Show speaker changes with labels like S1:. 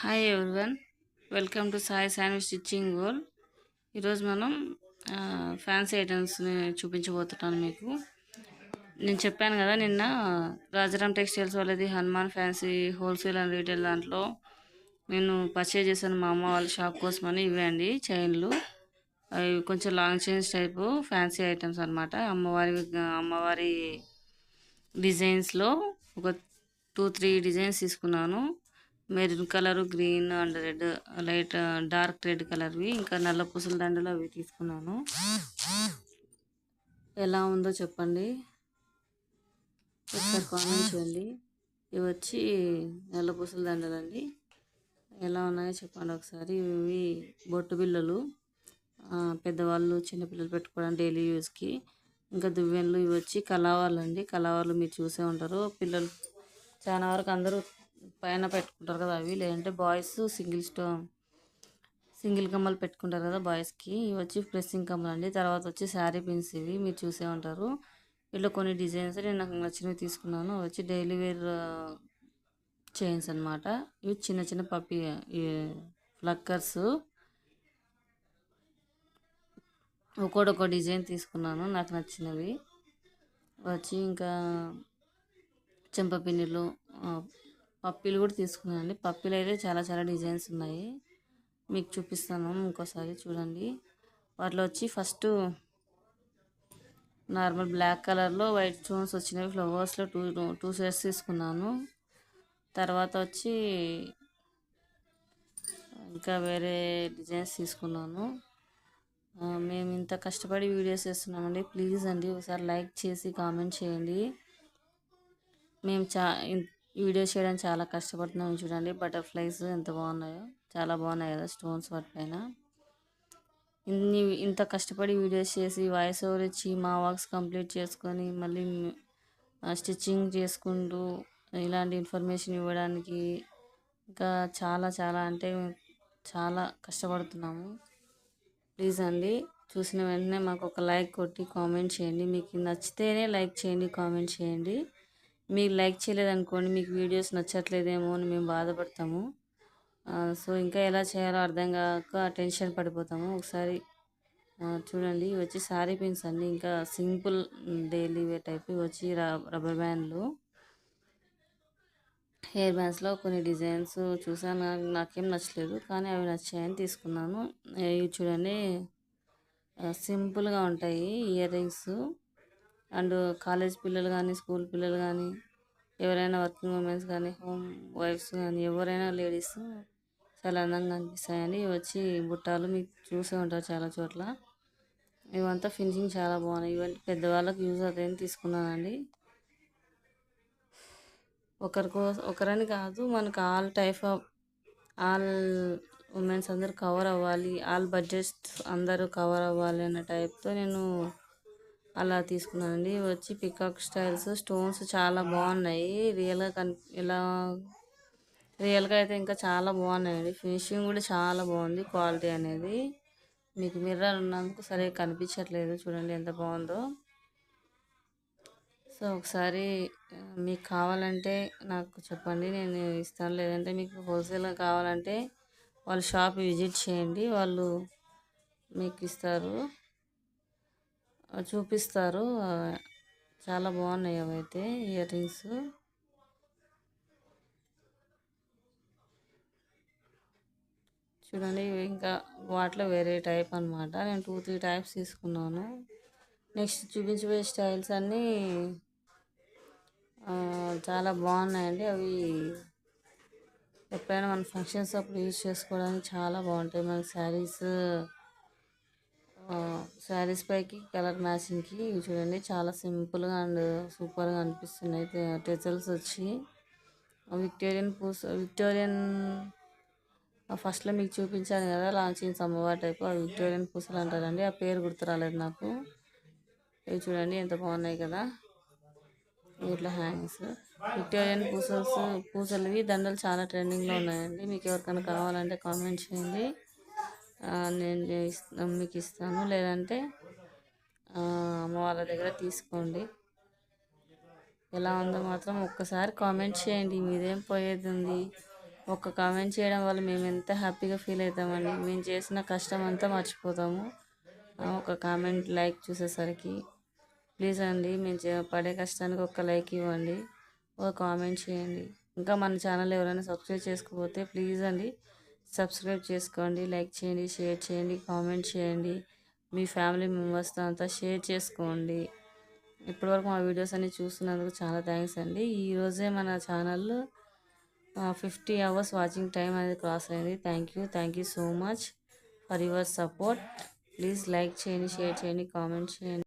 S1: Hi everyone, welcome to Sai sandwich stitching world. ఈరోజు మనం fancy ఐటమ్స్ని చూపించబోతున్నాను మీకు. నేను చెప్పాను కదా నిన్న, రాజారాం టెక్స్టైల్స్ వాళ్ళది Hanuman fancy wholesale and retail దాంట్లో నేను పర్చేజ్ చేశాను మా అమ్మ వాళ్ళ షాప్ కోసమని. ఇవే అండి చైన్లు. అవి కొంచెం long chains type fancy items అనమాట. అమ్మవారి డిజైన్స్లో ఒక 2-3 డిజైన్స్ తీసుకున్నాను. Maroon colour, green and red, light dark red కలర్వి, ఇంకా నల్ల పూసల దండలు అవి తీసుకున్నాను. ఎలా ఉందో చెప్పండి, ఒకసారి కామెంట్ చేయండి. ఇవి వచ్చి నల్ల పూసల దండలు అండి. ఎలా ఉన్నాయో చెప్పండి ఒకసారి. ఇవి బొట్టు బిళ్ళలు, పెద్దవాళ్ళు చిన్నపిల్లలు పెట్టుకోవడానికి డైలీ యూస్కి. ఇంకా దువ్వెనలు, ఇవి వచ్చి కలావాళ్ళు అండి. కలావాళ్ళు మీరు చూసే ఉంటారు, పిల్లలు చాలా వరకు అందరూ పైన పెట్టుకుంటారు కదా అవి. లేదంటే బాయ్స్ సింగిల్ కమ్మలు పెట్టుకుంటారు కదా బాయ్స్కి. ఇవి వచ్చి ప్రెస్సింగ్ కమ్మలు అండి. తర్వాత వచ్చి శారీ పిన్స్, ఇవి మీరు చూసే ఉంటారు. వీటిలో కొన్ని డిజైన్స్ నేను నాకు నచ్చినవి తీసుకున్నాను. వచ్చి డైలీ వేర్ చైన్స్ అనమాట. ఇవి చిన్న చిన్న పప్పి ఫ్లక్కర్స్, ఒక్కొక్క డిజైన్ తీసుకున్నాను నాకు నచ్చినవి. వచ్చి ఇంకా చెంపపిన్నులు, పప్పీలు కూడా తీసుకున్నానండి. పప్పీలు అయితే చాలా చాలా డిజైన్స్ ఉన్నాయి, మీకు చూపిస్తాను ఇంకోసారి చూడండి. వాటిలో వచ్చి ఫస్ట్ నార్మల్ బ్లాక్ కలర్లో వైట్ స్టోన్స్ వచ్చినవి ఫ్లవర్స్లో టూ సెట్స్ తీసుకున్నాను. తర్వాత వచ్చి ఇంకా వేరే డిజైన్స్ తీసుకున్నాను. మేము ఇంత కష్టపడి వీడియోస్ చేస్తున్నామండి, ప్లీజ్ అండి ఒకసారి లైక్ చేసి కామెంట్ చేయండి. మేము వీడియో చేయడానికి చాలా కష్టపడుతున్నాము. చూడండి బటర్ఫ్లైస్ ఎంత బాగున్నాయో, చాలా బాగున్నాయి కదా స్టోన్స్ వాటిపైన. ఇంత కష్టపడి వీడియోస్ చేసి వాయిస్ ఓవర్ ఇచ్చి మా వర్క్స్ కంప్లీట్ చేసుకొని మళ్ళీ స్టిచ్చింగ్ చేసుకుంటూ ఇలాంటి ఇన్ఫర్మేషన్ ఇవ్వడానికి ఇంకా చాలా చాలా అంటే చాలా కష్టపడుతున్నాము. ప్లీజ్ అండి, చూసిన వెంటనే మాకు ఒక లైక్ కొట్టి కామెంట్ చేయండి. మీకు నచ్చితేనే లైక్ చేయండి, కామెంట్ చేయండి. మీరు లైక్ చేయలేదనుకోండి, మీకు వీడియోస్ నచ్చట్లేదేమో అని మేము బాధపడతాము. సో ఇంకా ఎలా చేయాలో అర్థం కాక టెన్షన్ పడిపోతాము. ఒకసారి చూడండి, ఇవి వచ్చి శారీ పిన్స్ అండి. ఇంకా సింపుల్ డైలీ వేర్ టైప్. ఇవి వచ్చి రబ్బర్ బ్యాండ్లు, హెయిర్ బ్యాండ్స్లో కొన్ని డిజైన్స్ చూసాను, నాకేం నచ్చలేదు కానీ అవి నచ్చాయని తీసుకున్నాను. ఇవి చూడండి సింపుల్గా ఉంటాయి ఇయర్ రింగ్స్. అండ్ కాలేజ్ పిల్లలు కానీ, స్కూల్ పిల్లలు కానీ, ఎవరైనా వర్కింగ్ ఉమెన్స్ కానీ, హోమ్ వైఫ్స్ కానీ, ఎవరైనా లేడీస్ చాలా అందంగా అనిపిస్తాయండి. ఇవి వచ్చి బుట్టాలు, మీకు చూసే ఉంటారు చాలా చోట్ల. ఇవంతా ఫినిషింగ్ చాలా బాగున్నాయి. ఇవంటే పెద్దవాళ్ళకి యూజ్ అవుతాయని తీసుకున్నానండి. ఒకరని కాదు, మనకు ఆల్ ఉమెన్స్ అందరూ కవర్ అవ్వాలి, ఆల్ బడ్జెట్స్ అందరూ కవర్ అవ్వాలి అన్న టైప్తో నేను అలా తీసుకున్నానండి. వచ్చి పికాక్ స్టైల్స్, స్టోన్స్ చాలా బాగున్నాయి. రియల్గా అయితే ఇంకా చాలా బాగున్నాయండి. ఫినిషింగ్ కూడా చాలా బాగుంది, క్వాలిటీ అనేది. మీకు మిర్రర్ ఉన్నందుకు సరిగ్గా కనిపించట్లేదు, చూడండి ఎంత బాగుందో. సో ఒకసారి మీకు కావాలంటే నాకు చెప్పండి, నేను ఇస్తాను. లేదంటే మీకు హోల్సేల్గా కావాలంటే వాళ్ళ షాప్ విజిట్ చేయండి, వాళ్ళు మీకు ఇస్తారు, చూపిస్తారు. చాలా బాగున్నాయి అవైతే ఇయర్ రింగ్స్. చూడండి ఇంకా వాటిలో వేరే టైప్ అనమాట. నేను 2-3 టైప్స్ తీసుకున్నాను. నెక్స్ట్ చూపించబోయే స్టైల్స్ అన్నీ చాలా బాగున్నాయండి. అవి ఎప్పుడైనా మన ఫంక్షన్స్ అప్పుడు యూజ్ చేసుకోవడానికి చాలా బాగుంటాయి. మన శారీస్ పైకి కలర్ మ్యాచింగ్కి. ఇవి చూడండి చాలా సింపుల్గా అండ్ సూపర్గా అనిపిస్తున్నాయి. టెజల్స్ వచ్చి విక్టోరియన్ ఫస్ట్లో మీకు చూపించాను కదా లాంచింగ్ అమ్మవారి టైపు, అవి విక్టోరియన్ పూసలు అంటారండి. ఆ పేరు గుర్తు రాలేదు నాకు. ఇవి చూడండి ఎంత బాగున్నాయి కదా, ఇట్లా హ్యాంగ్స్. విక్టోరియన్ పూసలవి దండలు చాలా ట్రెండింగ్లో ఉన్నాయండి. మీకు ఎవరికైనా కావాలంటే కామెంట్ చేయండి, నేను మీకు ఇస్తాను. లేదంటే అమ్మ వాళ్ళ దగ్గర తీసుకోండి. ఎలా ఉందో మాత్రం ఒక్కసారి కామెంట్ చేయండి, మీదేం పోయేది ఉంది. ఒక కామెంట్ చేయడం వల్ల మేము ఎంత హ్యాపీగా ఫీల్ అవుతామండి. మేము చేసిన కష్టం అంతా మర్చిపోతాము ఒక కామెంట్ లైక్ చూసేసరికి. ప్లీజ్ అండి మేము పడే కష్టానికి ఒక లైక్ ఇవ్వండి, ఒక కామెంట్ చేయండి. ఇంకా మన ఛానల్ ఎవరైనా సబ్స్క్రైబ్ చేసుకోకపోతే ప్లీజ్ అండి సబ్స్క్రైబ్ చేసుకోండి, లైక్ చేయండి, షేర్ చేయండి, కామెంట్ చేయండి. మీ ఫ్యామిలీ మెంబర్స్తో అంతా షేర్ చేసుకోండి. ఇప్పటివరకు మా వీడియోస్ అన్ని చూస్తున్నందుకు చాలా థ్యాంక్స్ అండి. ఈరోజే మన ఛానల్లో 50 అవర్స్ వాచింగ్ టైం అనేది క్రాస్ అయింది. Thank you so much for your support. Please like చేయండి, షేర్ చేయండి, కామెంట్ చేయండి.